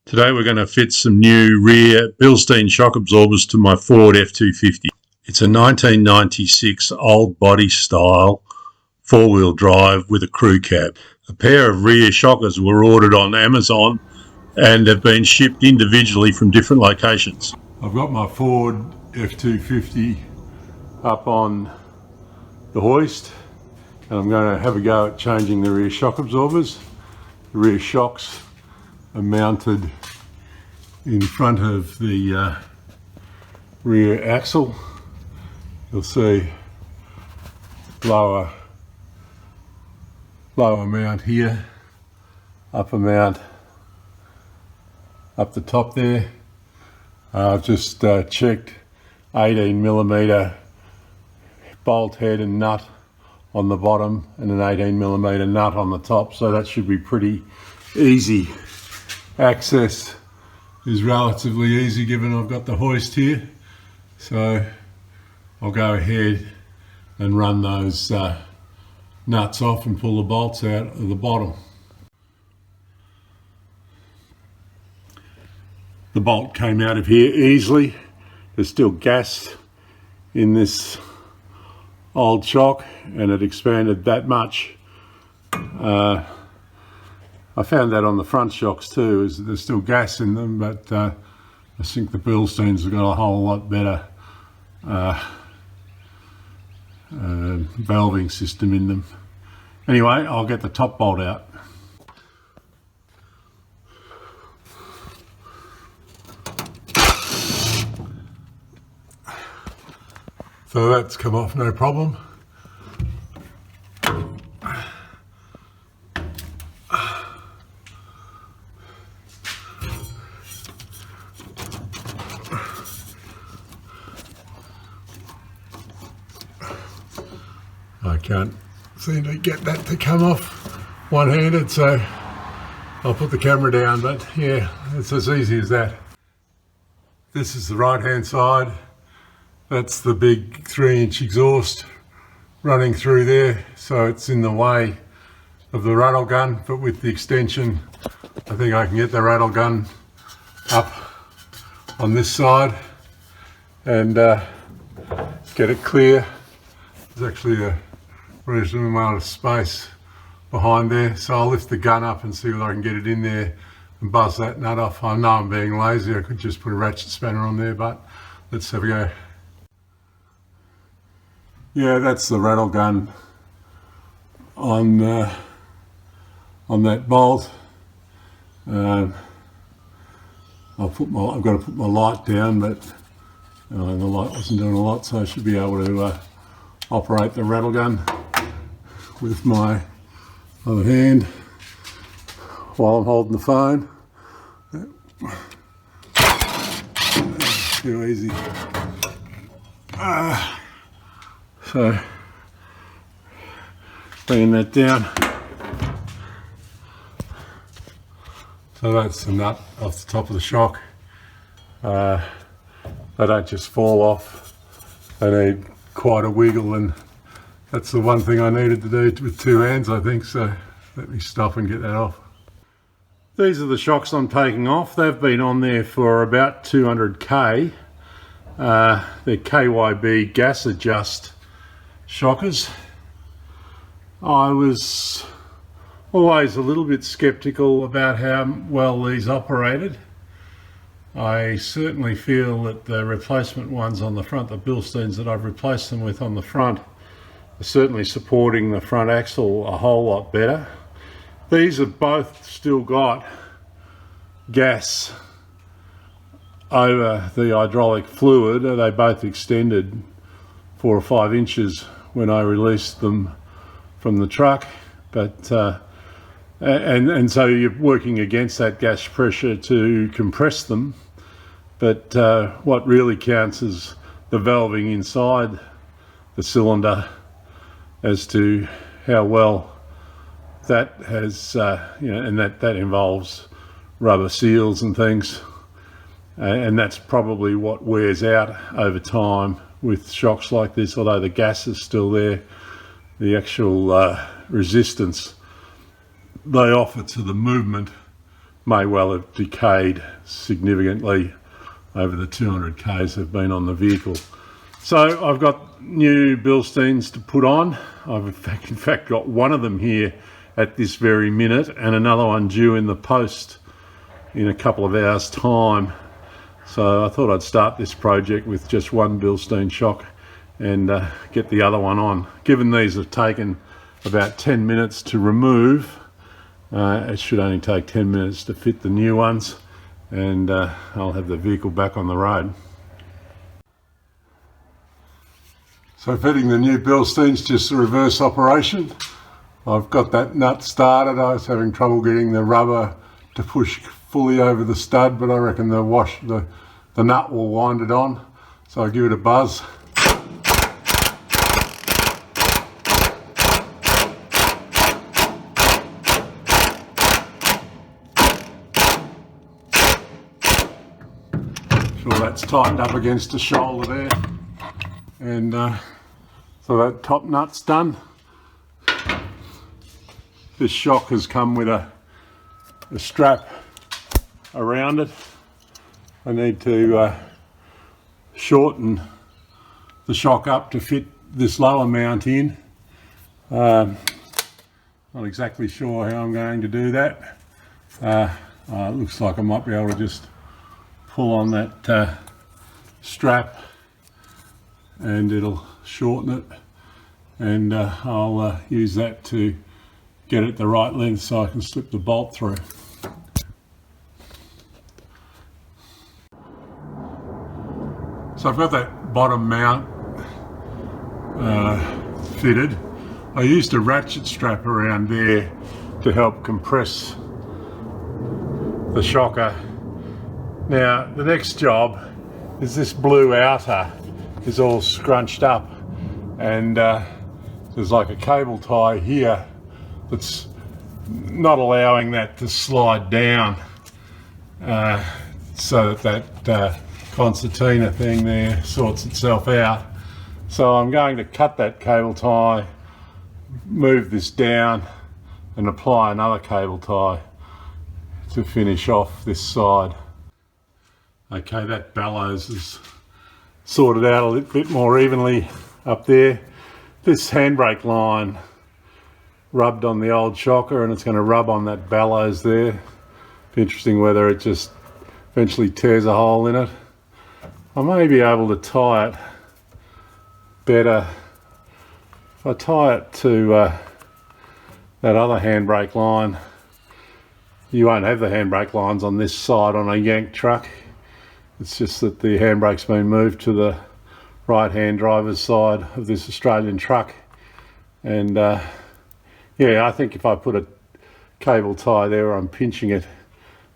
Today we're going to fit some new rear Bilstein shock absorbers to my Ford F250. It's a 1996 old body style four-wheel drive with a crew cab. A pair of rear shockers were ordered on Amazon and have been shipped individually from different locations. I've got my Ford F250 up on the hoist and I'm going to have a go at changing the rear shock absorbers. The rear shocks are mounted in front of the rear axle. You'll see lower mount here, upper mount up the top there. I've just checked 18mm bolt head and nut on the bottom and an 18mm nut on the top, so that should be pretty easy. Access is relatively easy given I've got the hoist here, so I'll go ahead and run those nuts off and pull the bolts out of the bottom. The bolt came out of here easily. There's still gas in this old shock and it expanded that much. I found that on the front shocks too, is there's still gas in them, but I think the Bilsteins have got a whole lot better valving system in them. Anyway, I'll get the top bolt out. So that's come off no problem. I can't seem to get that to come off one-handed, so I'll put the camera down, but yeah, it's as easy as that. This is the right-hand side. That's the big 3-inch exhaust running through there, so it's in the way of the rattle gun, but with the extension, I think I can get the rattle gun up on this side and get it clear. There's actually a reasonable amount of space behind there, so I'll lift the gun up and see whether I can get it in there and buzz that nut off. I know I'm being lazy, I could just put a ratchet spanner on there, but let's have a go. Yeah, that's the rattle gun on that bolt. I've got to put my light down, but the light wasn't doing a lot, so I should be able to operate the rattle gun with my other hand while I'm holding the phone. Too easy. So bringing that down. So that's the nut off the top of the shock. They don't just fall off. They need quite a wiggle, and that's the one thing I needed to do with two hands, I think, so let me stop and get that off. These are the shocks I'm taking off. They've been on there for about 200k. They're KYB gas adjust shockers. I was always a little bit skeptical about how well these operated. I certainly feel that the replacement ones on the front, the Bilsteins that I've replaced them with on the front, are certainly supporting the front axle a whole lot better. These have both still got gas over the hydraulic fluid. They both extended 4 or 5 inches when I released them from the truck, but and so you're working against that gas pressure to compress them. But what really counts is the valving inside the cylinder as to how well that has, and that involves rubber seals and things. And that's probably what wears out over time with shocks like this. Although the gas is still there, the actual resistance they offer to the movement may well have decayed significantly over the 200 k's have been on the vehicle. So I've got new Bilsteins to put on. I've in fact got one of them here at this very minute and another one due in the post in a couple of hours time. So I thought I'd start this project with just one Bilstein shock and get the other one on. Given these have taken about 10 minutes to remove, it should only take 10 minutes to fit the new ones, and I'll have the vehicle back on the road. So fitting the new Bilstein's just a reverse operation. I've got that nut started. I was having trouble getting the rubber to push fully over the stud, but I reckon the nut will wind it on. So I'll give it a buzz. Sure that's tightened up against the shoulder there, and so that top nut's done. This shock has come with a strap around it. I need to shorten the shock up to fit this lower mount in. Not exactly sure how I'm going to do that. It looks like I might be able to just pull on that strap and it'll shorten it, and I'll use that to get it the right length so I can slip the bolt through. So I've got that bottom mount fitted. I used a ratchet strap around there to help compress the shocker. Now the next job is this blue outer is all scrunched up, and there's like a cable tie here that's not allowing that to slide down, so that concertina thing there sorts itself out. So I'm going to cut that cable tie, move this down and apply another cable tie to finish off this side. Okay, that bellows is sorted out a little bit more evenly up there. This handbrake line rubbed on the old shocker and it's going to rub on that bellows there. Be interesting whether it just eventually tears a hole in it. I may be able to tie it better if I tie it to that other handbrake line. You won't have the handbrake lines on this side on a yank truck. It's just that the handbrake's been moved to the right hand driver's side of this Australian truck, and yeah, I think if I put a cable tie there where I'm pinching it,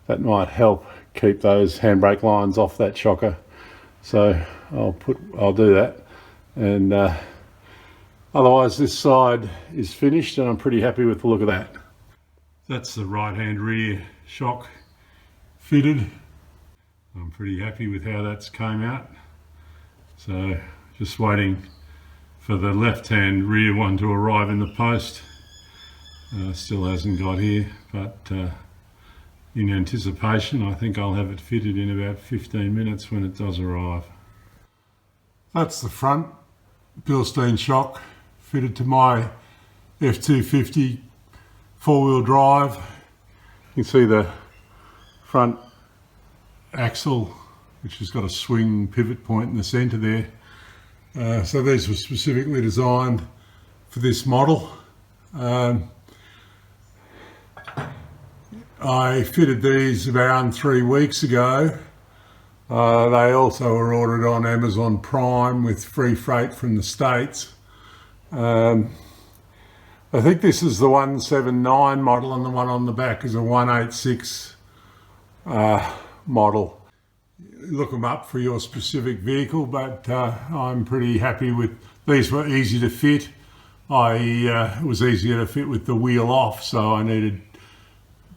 that might help keep those handbrake lines off that shocker. So I'll do that, and otherwise this side is finished and I'm pretty happy with the look of that. That's the right hand rear shock fitted. I'm pretty happy with how that's came out. So just waiting for the left hand rear one to arrive in the post. Still hasn't got here, but in anticipation I think I'll have it fitted in about 15 minutes when it does arrive. That's the front Bilstein shock fitted to my F250 four-wheel drive. You can see the front axle, which has got a swing pivot point in the centre there. So these were specifically designed for this model. I fitted these around 3 weeks ago. They also were ordered on Amazon Prime with free freight from the States. I think this is the 179 model and the one on the back is a 186 model. Look them up for your specific vehicle, but I'm pretty happy with these. Were easy to fit. It was easier to fit with the wheel off, so I needed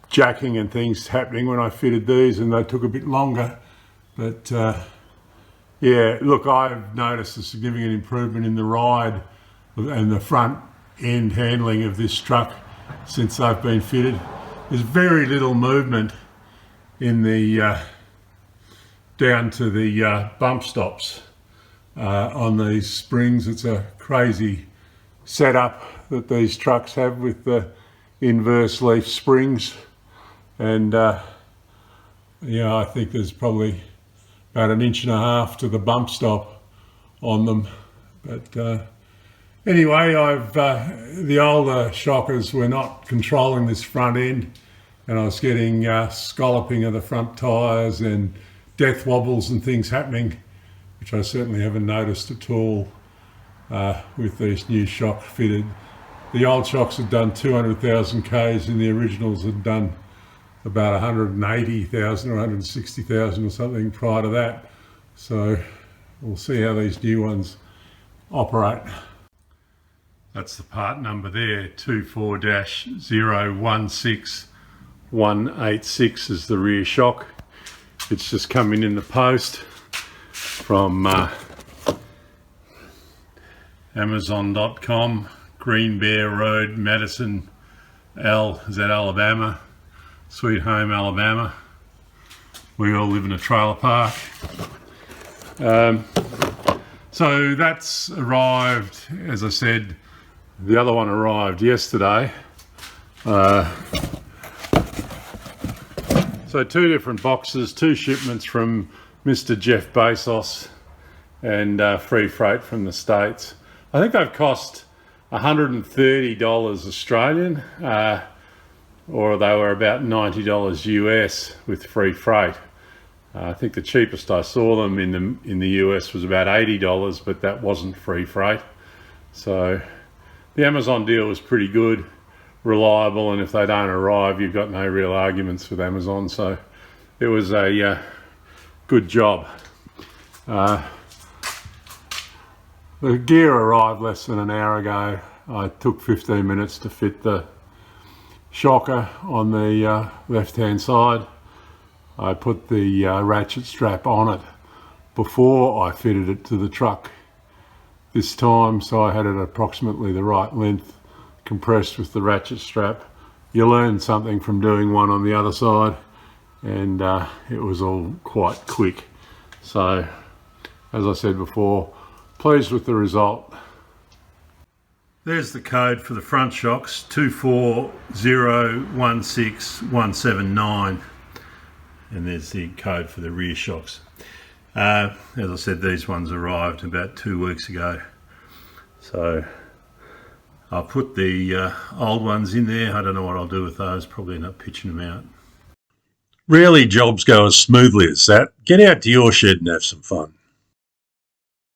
jacking and things happening when I fitted these, and they took a bit longer. But yeah, look, I've noticed a significant improvement in the ride and the front end handling of this truck since they've been fitted. There's very little movement in the down to the bump stops on these springs. It's a crazy setup that these trucks have with the inverse leaf springs, and yeah, I think there's probably about 1.5 inches to the bump stop on them. But anyway, the older shockers were not controlling this front end, and I was getting scalloping of the front tyres and death wobbles and things happening, which I certainly haven't noticed at all with these new shocks fitted. The old shocks had done 200,000 Ks and the originals had done about 180,000 or 160,000 or something prior to that. So we'll see how these new ones operate. That's the part number there, 24-016186 is the rear shock. It's just coming in the post from Amazon.com, Green Bear Road, Madison, is that Alabama? Sweet home Alabama. We all live in a trailer park. So that's arrived, as I said, the other one arrived yesterday. So 2 different boxes, 2 shipments from Mr. Jeff Bezos and free freight from the States. I think they've cost $130 Australian, or they were about $90 US with free freight. I think the cheapest I saw them in the US was about $80, but that wasn't free freight. So the Amazon deal was pretty good, reliable, and if they don't arrive, you've got no real arguments with Amazon. So it was a good job. The gear arrived less than an hour ago. I took 15 minutes to fit the shocker on the left-hand side. I put the ratchet strap on it before I fitted it to the truck this time, so I had it approximately the right length, compressed with the ratchet strap. You learn something from doing one on the other side, and it was all quite quick. So, as I said before, pleased with the result. There's the code for the front shocks, 24016-179, and there's the code for the rear shocks. As I said, these ones arrived about 2 weeks ago, so I'll put the old ones in there. I don't know what I'll do with those, probably end up pitching them out. Rarely jobs go as smoothly as that. Get out to your shed and have some fun.